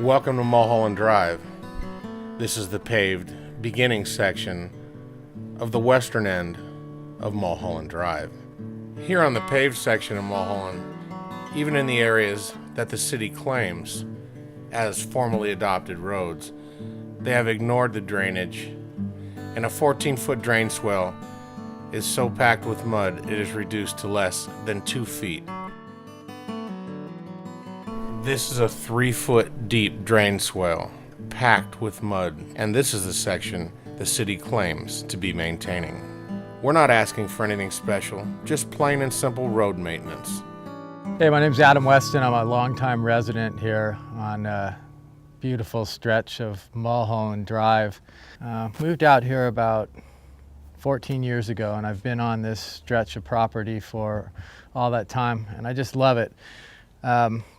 Welcome to Mulholland Drive. This is the paved beginning section of the western end of Mulholland Drive. Here on the paved section of Mulholland, even in the areas that the city claims as formally adopted roads, they have ignored the drainage, and a 14-foot drain swell is so packed with mud it is reduced to less than 2 feet. This is a 3-foot deep drain swell packed with mud, and this is the section the city claims to be maintaining. We're not asking for anything special, just plain and simple road maintenance. Hey, my name's Adam Weston. I'm a longtime resident here on a beautiful stretch of Mulholland Drive. Moved out here about 14 years ago, and I've been on this stretch of property for all that time, and I just love it.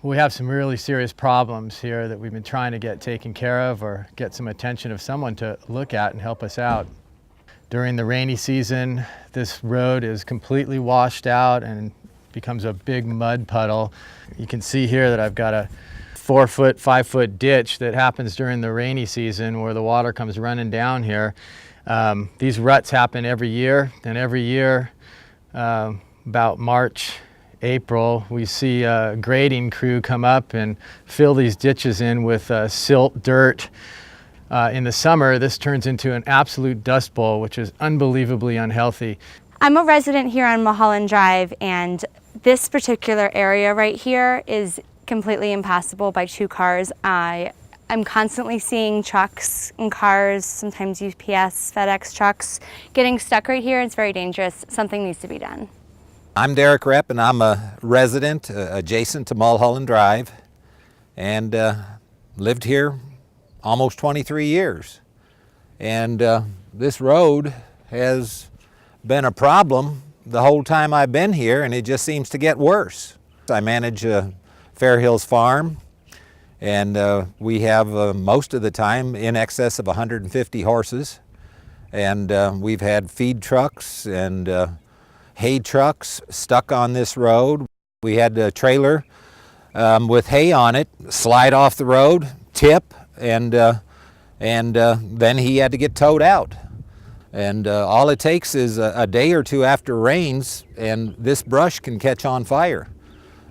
We have some really serious problems here that we've been trying to get taken care of or get some attention of someone to look at and help us out. During the rainy season, this road is completely washed out and becomes a big mud puddle. You can see here that I've got a 4-foot, 5-foot ditch that happens during the rainy season where the water comes running down here. These ruts happen every year, and every year, about March, April, we see a grading crew come up and fill these ditches in with silt, dirt. In the summer, this turns into an absolute dust bowl, which is unbelievably unhealthy. I'm a resident here on Mulholland Drive, and this particular area right here is completely impassable by 2 cars. I'm constantly seeing trucks and cars, sometimes UPS, FedEx trucks, getting stuck right here. It's very dangerous. Something needs to be done. I'm Derek Repp, and I'm a resident adjacent to Mulholland Drive, and lived here almost 23 years. And this road has been a problem the whole time I've been here, and it just seems to get worse. I manage Fair Hills Farm, and we have most of the time in excess of 150 horses, and we've had feed trucks and hay trucks stuck on this road. We had a trailer with hay on it slide off the road, tip, and then he had to get towed out. And all it takes is a day or two after rains, and this brush can catch on fire.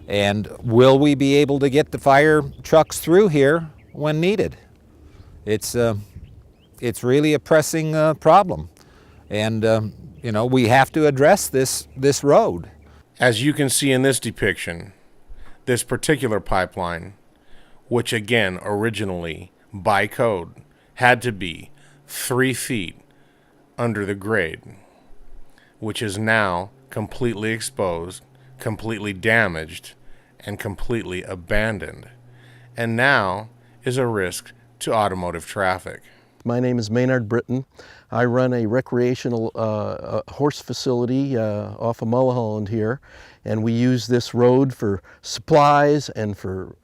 And will we be able to get the fire trucks through here when needed? It's really a pressing problem, and you know, we have to address this road. As you can see in this depiction, this particular pipeline, which again originally by code had to be 3 feet under the grade, which is now completely exposed, completely damaged, and completely abandoned, and now is a risk to automotive traffic. My name is Maynard Britton. I run a recreational horse facility off of Mulholland here, and we use this road for supplies and for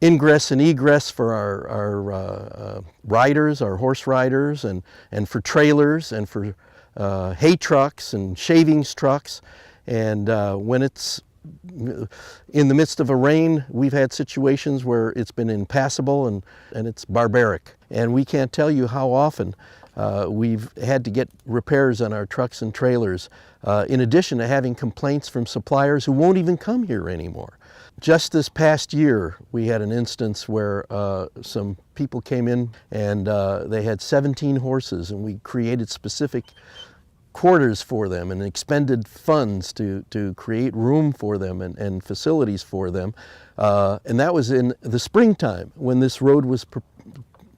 ingress and egress for our riders, our horse riders, and for trailers, and for hay trucks and shavings trucks. And when it's in the midst of a rain, we've had situations where it's been impassable and it's barbaric. And we can't tell you how often we've had to get repairs on our trucks and trailers, in addition to having complaints from suppliers who won't even come here anymore. Just this past year, we had an instance where some people came in and they had 17 horses, and we created specific quarters for them and expended funds to create room for them and facilities for them. And that was in the springtime when this road was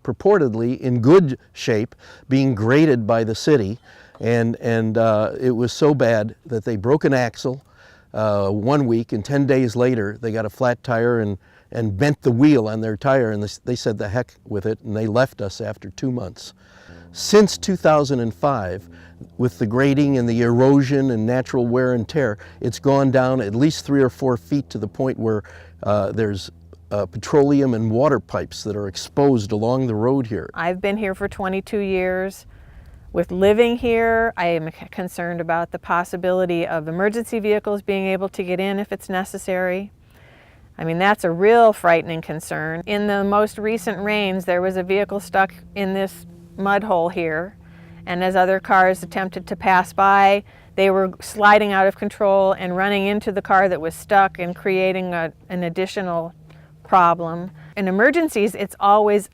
purportedly in good shape, being graded by the city. And it was so bad that they broke an axle 1 week, and 10 days later they got a flat tire and bent the wheel on their tire, and they said the heck with it, and they left us after 2 months. Since 2005, with the grading and the erosion and natural wear and tear, it's gone down at least 3 or 4 feet to the point where there's petroleum and water pipes that are exposed along the road here. I've been here for 22 years. With living here, I am concerned about the possibility of emergency vehicles being able to get in if it's necessary. I mean, that's a real frightening concern. In the most recent rains, there was a vehicle stuck in this mud hole here, and as other cars attempted to pass by, they were sliding out of control and running into the car that was stuck and creating an additional problem. In emergencies, it's always,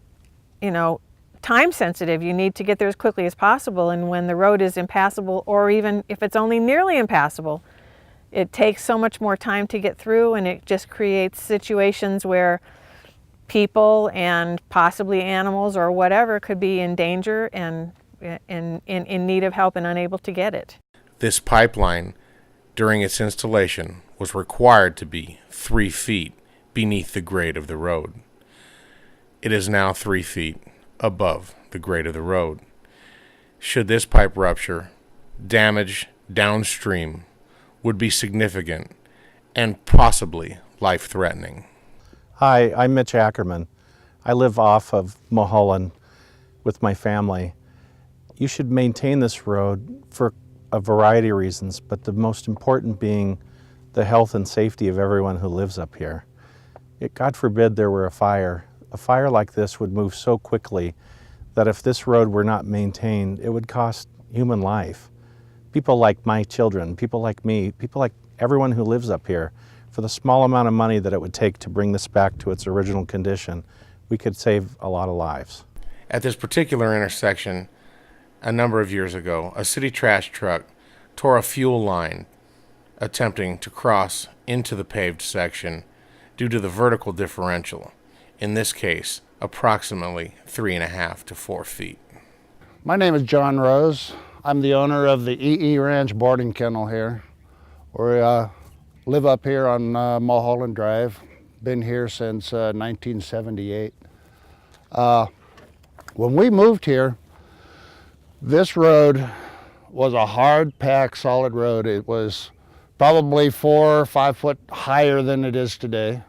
time sensitive. You need to get there as quickly as possible, and when the road is impassable, or even if it's only nearly impassable, it takes so much more time to get through, and it just creates situations where people and possibly animals or whatever could be in danger and in need of help and unable to get it. This pipeline, during its installation, was required to be 3 feet beneath the grade of the road. It is now 3 feet above the grade of the road. Should this pipe rupture, damage downstream would be significant and possibly life-threatening. Hi, I'm Mitch Ackerman. I live off of Mulholland with my family. You should maintain this road for a variety of reasons, but the most important being the health and safety of everyone who lives up here. God forbid there were a fire. A fire like this would move so quickly that if this road were not maintained, it would cost human life. People like my children, people like me, people like everyone who lives up here, for the small amount of money that it would take to bring this back to its original condition, we could save a lot of lives. At this particular intersection, a number of years ago, a city trash truck tore a fuel line attempting to cross into the paved section due to the vertical differential, in this case, approximately 3.5 to 4 feet. My name is John Rose. I'm the owner of the EE Ranch boarding kennel here. We live up here on Mulholland Drive. Been here since 1978. When we moved here, this road was a hard-packed, solid road. It was probably 4 or 5 foot higher than it is today.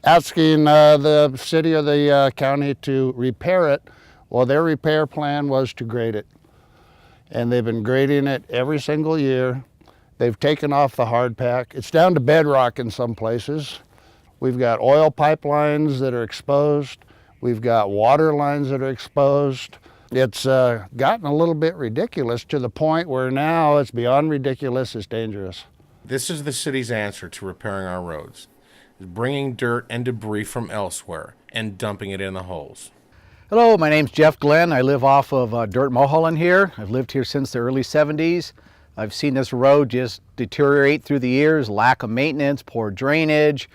Asking the city or the county to repair it, well, their repair plan was to grade it. And they've been grading it every single year. They've taken off the hard pack. It's down to bedrock in some places. We've got oil pipelines that are exposed. We've got water lines that are exposed. It's gotten a little bit ridiculous to the point where now it's beyond ridiculous, it's dangerous. This is the city's answer to repairing our roads, is bringing dirt and debris from elsewhere and dumping it in the holes. Hello, my name's Jeff Glenn. I live off of Dirt Mulholland here. I've lived here since the early 70s. I've seen this road just deteriorate through the years, lack of maintenance, poor drainage.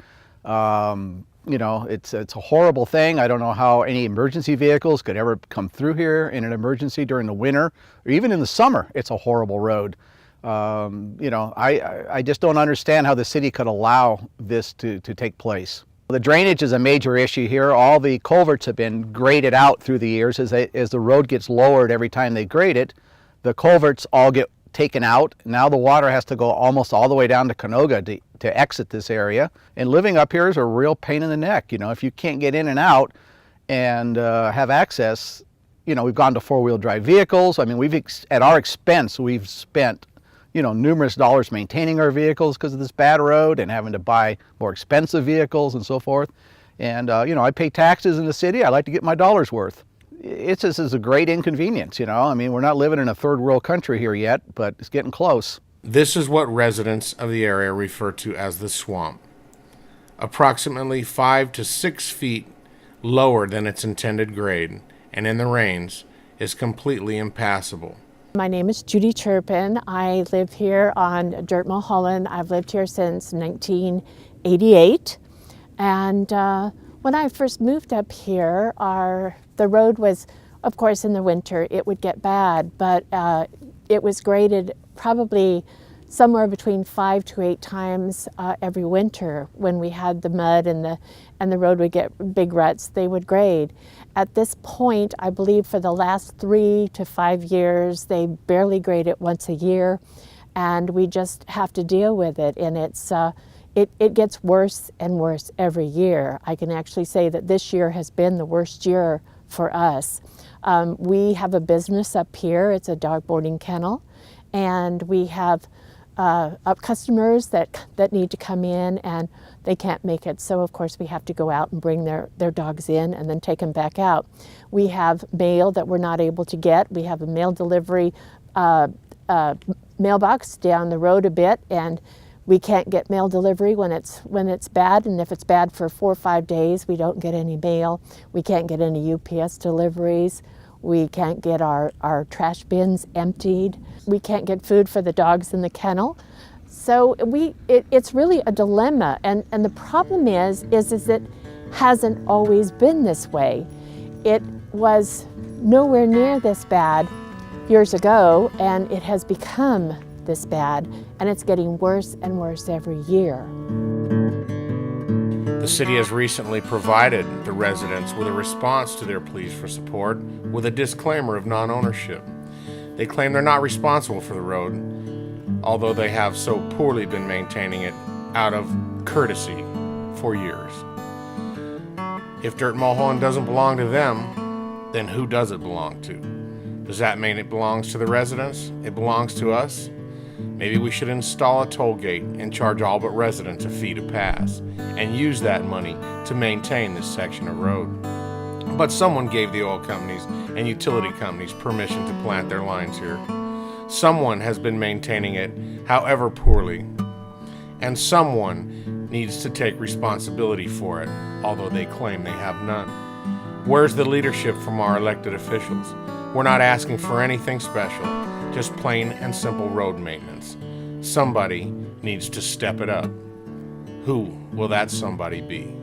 It's a horrible thing. I don't know how any emergency vehicles could ever come through here in an emergency during the winter or even in the summer. It's a horrible road. I just don't understand how the city could allow this to take place. The drainage is a major issue here. All the culverts have been graded out through the years. As the road gets lowered every time they grade it, the culverts all get taken out. Now the water has to go almost all the way down to Canoga to exit this area. And living up here is a real pain in the neck. If you can't get in and out and have access, we've gone to four-wheel drive vehicles. I mean, at our expense, we've spent numerous dollars maintaining our vehicles because of this bad road and having to buy more expensive vehicles and so forth. And, I pay taxes in the city. I like to get my dollar's worth. This is a great inconvenience, I mean, we're not living in a third world country here yet, but it's getting close. This is what residents of the area refer to as the swamp. Approximately 5 to 6 feet lower than its intended grade, and in the rains, is completely impassable. My name is Judy Turpin. I live here on Dirt Mulholland. I've lived here since 1988. And when I first moved up here, the road was, of course, in the winter, it would get bad, but it was graded probably somewhere between 5 to 8 times every winter. When we had the mud and the road would get big ruts, they would grade. At this point, I believe for the last 3 to 5 years, they barely grade it once a year, and we just have to deal with it. And it gets worse and worse every year. I can actually say that this year has been the worst year for us. We have a business up here. It's a dog boarding kennel, and we have customers that need to come in and they can't make it. So of course we have to go out and bring their dogs in and then take them back out. We have mail that we're not able to get. We have a mail delivery mailbox down the road a bit, and we can't get mail delivery when it's bad, and if it's bad for 4 or 5 days, we don't get any mail. We can't get any UPS deliveries. We can't get our trash bins emptied. We can't get food for the dogs in the kennel. So it's really a dilemma, and the problem is it hasn't always been this way. It was nowhere near this bad years ago, and it has become this bad, and it's getting worse and worse every year. The city has recently provided the residents with a response to their pleas for support with a disclaimer of non-ownership. They claim they're not responsible for the road, although they have so poorly been maintaining it out of courtesy for years. If Dirt Mulholland doesn't belong to them, then who does it belong to? Does that mean it belongs to the residents? It belongs to us? Maybe we should install a toll gate and charge all but residents a fee to pass, and use that money to maintain this section of road. But someone gave the oil companies and utility companies permission to plant their lines here. Someone has been maintaining it, however poorly, and someone needs to take responsibility for it, although they claim they have none. Where's the leadership from our elected officials? We're not asking for anything special, just plain and simple road maintenance. Somebody needs to step it up. Who will that somebody be?